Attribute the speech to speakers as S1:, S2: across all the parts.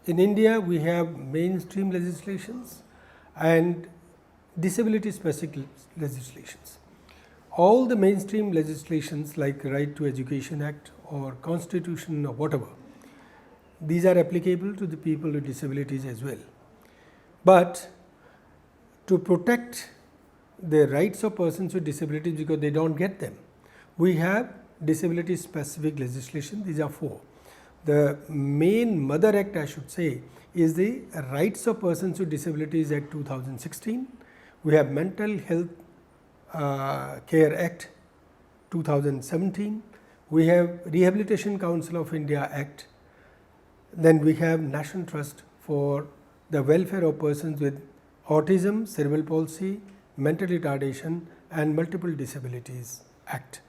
S1: In India, we have mainstream legislations and disability specific legislations. All the mainstream legislations like Right to Education Act or Constitution or whatever, these are applicable to the people with disabilities as well. But to protect the rights of persons with disabilities, because they don't get them, we have disability specific legislation. These are 4. The main mother act, I should say, is the Rights of Persons with Disabilities Act 2016. We have Mental Health Care Act 2017. We have Rehabilitation Council of India Act. Then we have National Trust for the Welfare of Persons with Autism, Cerebral Palsy, Mental Retardation and Multiple Disabilities Act.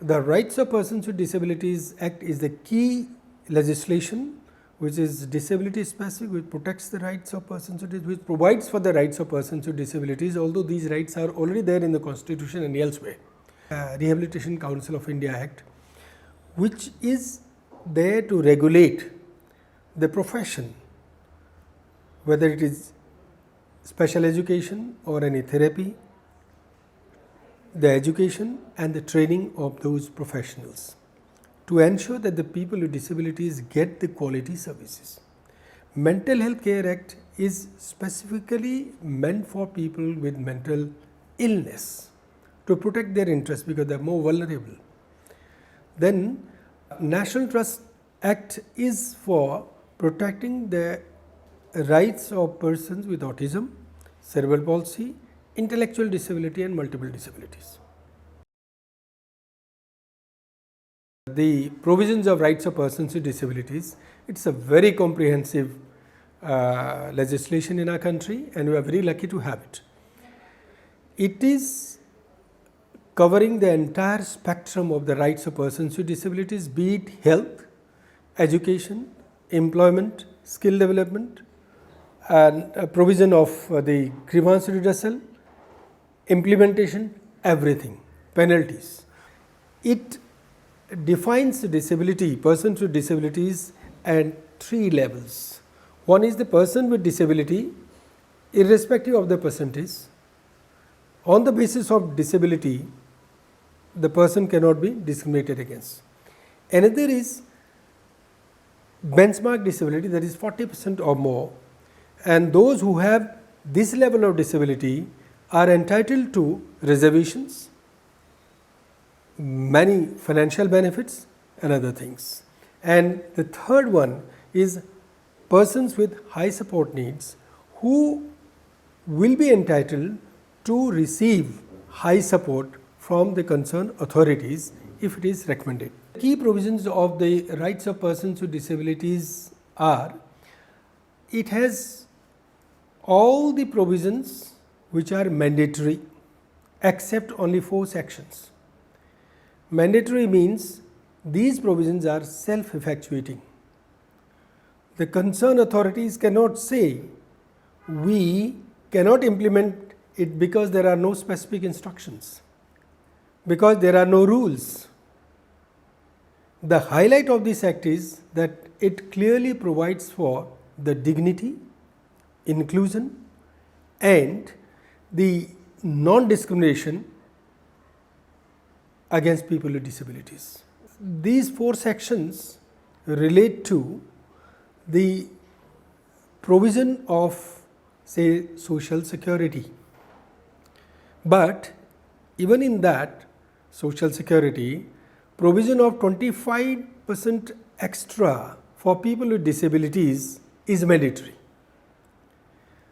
S1: The Rights of Persons with Disabilities Act is the key legislation which is disability specific, which protects the rights of persons with disabilities, which provides for the rights of persons with disabilities, although these rights are already there in the Constitution and elsewhere. Rehabilitation Council of India Act, which is there to regulate the profession, whether it is special education or any therapy, the education and the training of those professionals, to ensure that the people with disabilities get the quality services. Mental Health Care Act is specifically meant for people with mental illness, to protect their interests because they are more vulnerable. Then National Trust Act is for protecting the rights of persons with autism, cerebral palsy, intellectual disability and multiple disabilities. The provisions of rights of persons with disabilities, it is a very comprehensive legislation in our country and we are very lucky to have it. It is covering the entire spectrum of the rights of persons with disabilities, be it health, education, employment, skill development and provision of the grievance redressal, implementation, everything, penalties. It defines the disability, persons with disabilities at 3 levels. One is the person with disability, irrespective of the percentage. On the basis of disability, the person cannot be discriminated against. Another is benchmark disability, that is 40% or more, and those who have this level of disability are entitled to reservations, many financial benefits and other things. And the third one is persons with high support needs who will be entitled to receive high support from the concerned authorities if it is recommended. Key provisions of the rights of persons with disabilities are, it has all the provisions which are mandatory except only 4 sections. Mandatory means these provisions are self-effectuating. The concerned authorities cannot say we cannot implement it because there are no specific instructions, because there are no rules. The highlight of this act is that it clearly provides for the dignity, inclusion and the non-discrimination against people with disabilities. These 4 sections relate to the provision of, say, social security. But even in that social security, provision of 25% extra for people with disabilities is mandatory.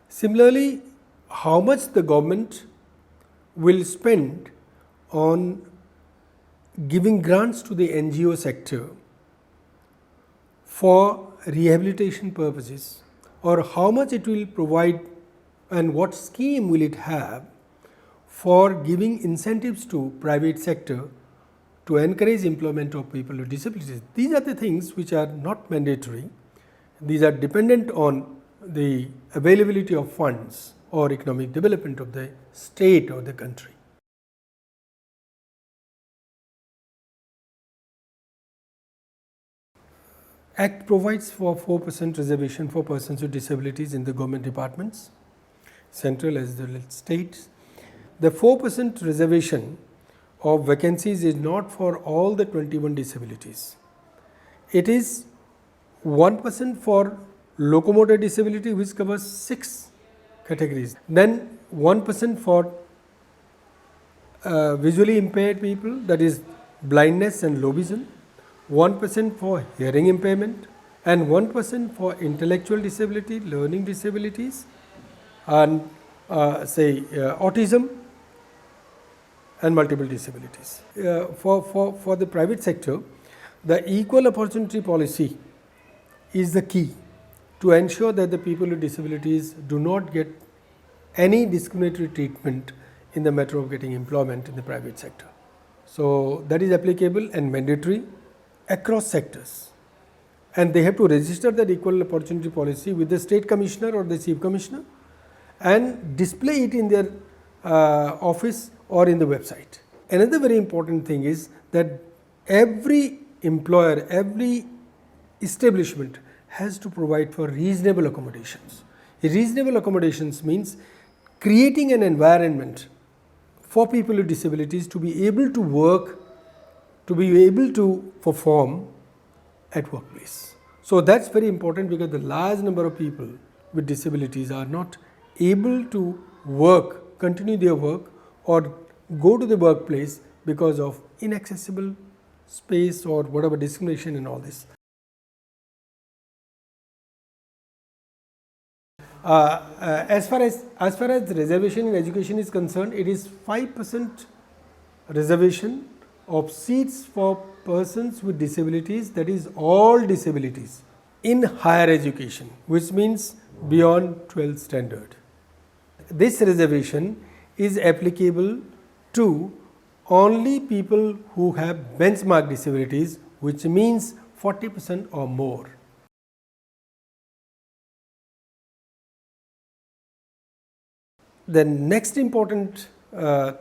S1: Similarly, how much the government will spend on giving grants to the NGO sector for rehabilitation purposes, or how much it will provide and what scheme will it have for giving incentives to private sector to encourage employment of people with disabilities. These are the things which are not mandatory. These are dependent on the availability of funds or economic development of the state or the country. Act provides for 4% reservation for persons with disabilities in the government departments, central as well as states. The 4% reservation of vacancies is not for all the 21 disabilities. It is 1% for locomotor disability, which covers 6 categories. Then 1% for visually impaired people, that is blindness and low vision, 1% for hearing impairment, and 1% for intellectual disability, learning disabilities, and autism and multiple disabilities. For the private sector, the equal opportunity policy is the key to ensure that the people with disabilities do not get any discriminatory treatment in the matter of getting employment in the private sector. So, that is applicable and mandatory across sectors, and they have to register that equal opportunity policy with the state commissioner or the chief commissioner and display it in their office or in the website. Another very important thing is that every employer, every establishment has to provide for reasonable accommodations. Reasonable accommodations means creating an environment for people with disabilities to be able to work, to be able to perform at workplace. So, that is very important, because the large number of people with disabilities are not able to work, continue their work or go to the workplace because of inaccessible space or whatever, discrimination and all this. As far as the reservation in education is concerned, it is 5% reservation of seats for persons with disabilities, that is all disabilities, in higher education, which means beyond 12th standard. This reservation is applicable to only people who have benchmark disabilities, which means 40% or more. The next important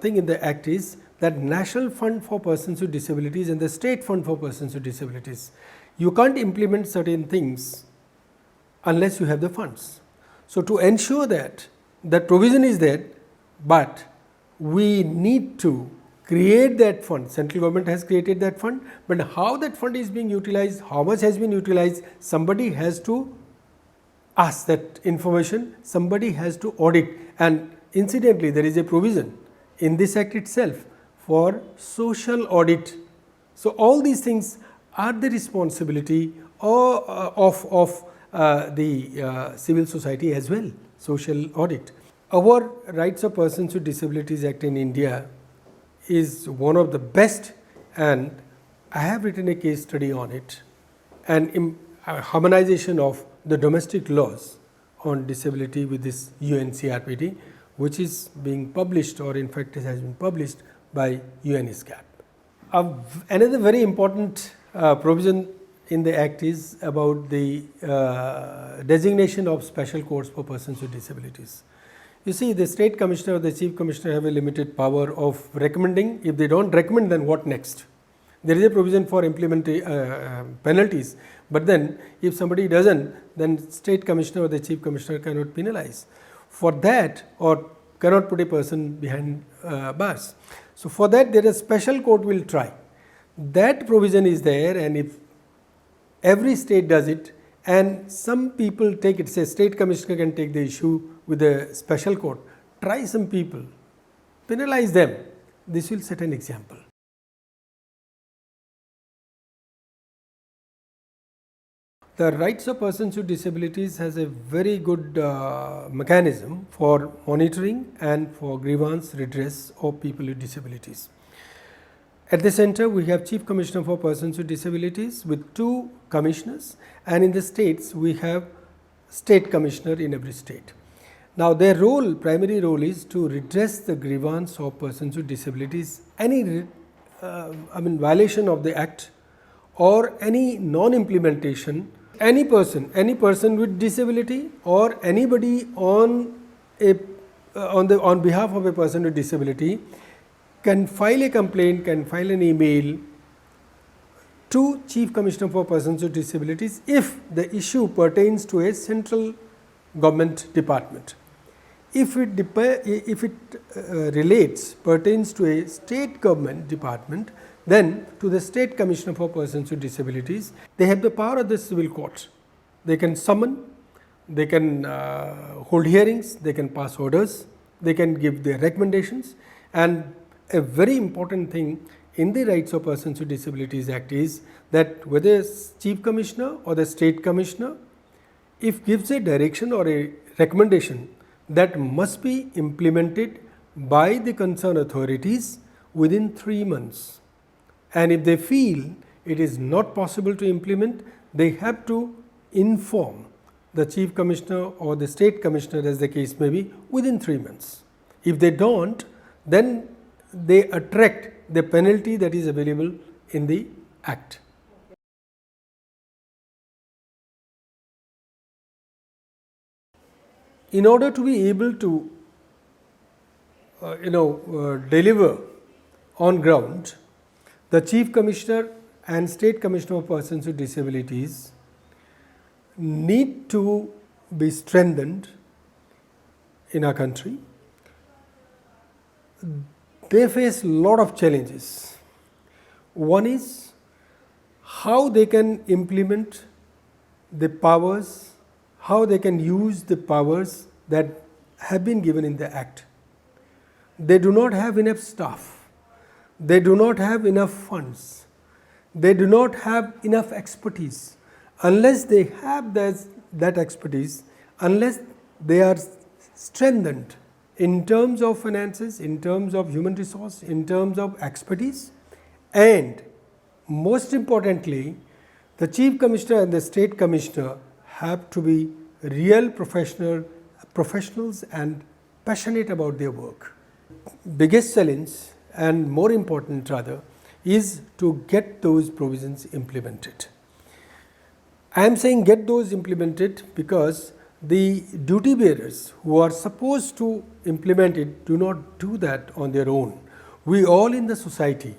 S1: thing in the Act is that National Fund for Persons with Disabilities and the State Fund for Persons with Disabilities. You can't implement certain things unless you have the funds. So, to ensure that that provision is there, but we need to create that fund. Central government has created that fund, but how that fund is being utilized, how much has been utilized, somebody has to ask that information, somebody has to audit. And incidentally, there is a provision in this Act itself for social audit. So, all these things are the responsibility of the civil society as well, social audit. Our Rights of Persons with Disabilities Act in India is one of the best, and I have written a case study on it, and harmonization of the domestic laws on disability with this UNCRPD, which is being published, or in fact it has been published by UNSCAP. Another very important provision in the Act is about the designation of special courts for persons with disabilities. You see, the state commissioner or the chief commissioner have a limited power of recommending. If they do not recommend, then what next? There is a provision for implementing penalties, but then if somebody does not, then state commissioner or the chief commissioner cannot penalize for that, or cannot put a person behind bars. So, for that there is a special court will try. That provision is there, and if every state does it, and some people take it, say state commissioner can take the issue with the special court, try some people, penalize them, this will set an example. The Rights of Persons with Disabilities has a very good mechanism for monitoring and for grievance redress of people with disabilities. At the center, we have Chief Commissioner for Persons with Disabilities with 2 commissioners, and in the states we have State Commissioner in every state. Now, their role, primary role, is to redress the grievance of persons with disabilities, any violation of the Act or any non-implementation. Any person with disability or anybody on behalf of a person with disability can file a complaint, can file an email to Chief Commissioner for Persons with Disabilities if the issue pertains to a central government department. If it pertains to a state government department, then to the State Commissioner for Persons with Disabilities. They have the power of the civil court. They can summon, they can hold hearings, they can pass orders, they can give their recommendations. And a very important thing in the Rights of Persons with Disabilities Act is that whether Chief Commissioner or the State Commissioner, if gives a direction or a recommendation, that must be implemented by the concerned authorities within 3 months. And if they feel it is not possible to implement, they have to inform the Chief Commissioner or the State Commissioner, as the case may be, within 3 months. If they don't, then they attract the penalty that is available in the Act. In order to be able to deliver on ground, the Chief Commissioner and State Commissioner of Persons with Disabilities need to be strengthened in our country. They face a lot of challenges. One is how they can implement the powers, how they can use the powers that have been given in the Act. They do not have enough staff, they do not have enough funds, they do not have enough expertise. Unless they have that expertise, unless they are strengthened in terms of finances, in terms of human resource, in terms of expertise, and most importantly, the Chief Commissioner and the State Commissioner have to be real professionals and passionate about their work. Biggest challenge, and more important rather, is to get those provisions implemented. I am saying get those implemented because the duty bearers who are supposed to implement it do not do that on their own. We all in the society,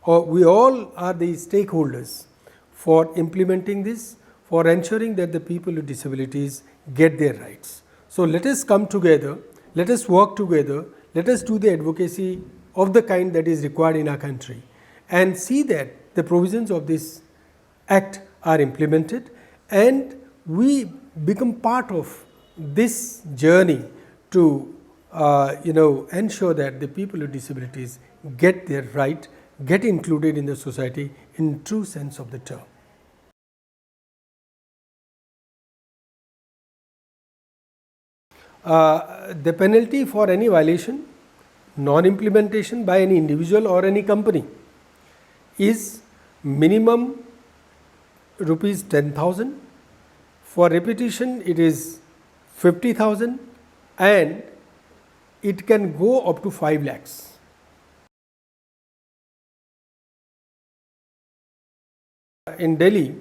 S1: or we all are the stakeholders for implementing this, for ensuring that the people with disabilities get their rights. So let us come together, let us work together, let us do the advocacy of the kind that is required in our country, and see that the provisions of this Act are implemented, and we become part of this journey to ensure that the people with disabilities get their right, get included in the society in true sense of the term. The penalty for any violation, non-implementation by any individual or any company is minimum rupees 10,000. For repetition, it is 50,000, and it can go up to 5 lakhs. In Delhi,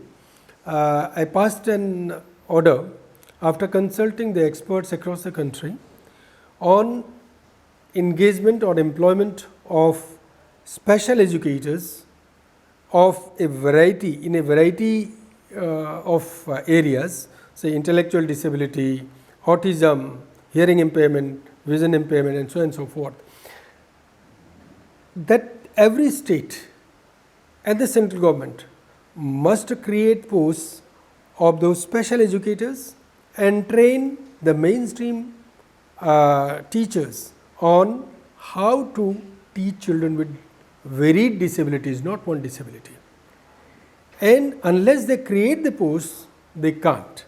S1: I passed an order after consulting the experts across the country on engagement or employment of special educators of a variety of areas, say intellectual disability, autism, hearing impairment, vision impairment, and so on and so forth. That every state and the central government must create posts of those special educators and train the mainstream teachers on how to teach children with varied disabilities, not one disability. And unless they create the posts, they can't.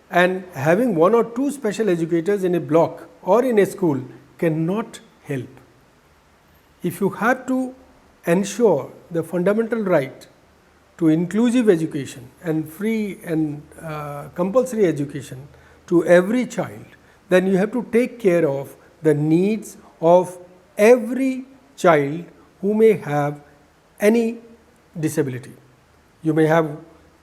S1: And having 1 or 2 special educators in a block or in a school cannot help. If you have to ensure the fundamental right to inclusive education and free and compulsory education to every child, then you have to take care of the needs of every child who may have any disability. You may have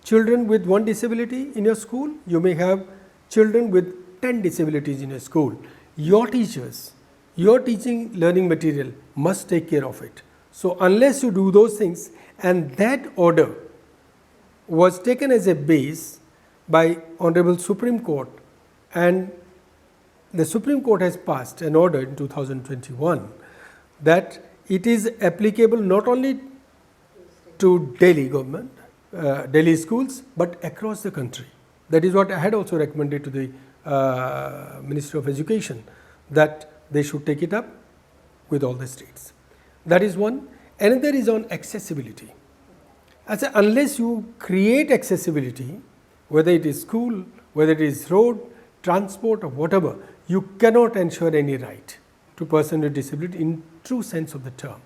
S1: children with 1 disability in your school, you may have children with 10 disabilities in your school. Your teachers, your teaching learning material must take care of it. So unless you do those things, and that order was taken as a base by Honorable Supreme Court, and the Supreme Court has passed an order in 2021 that it is applicable not only to Delhi government, Delhi schools, but across the country. That is what I had also recommended to the Ministry of Education, that they should take it up with all the states. That is one. Another is on accessibility. I say, unless you create accessibility, whether it is school, whether it is road, transport or whatever, you cannot ensure any right to person with disability in true sense of the term.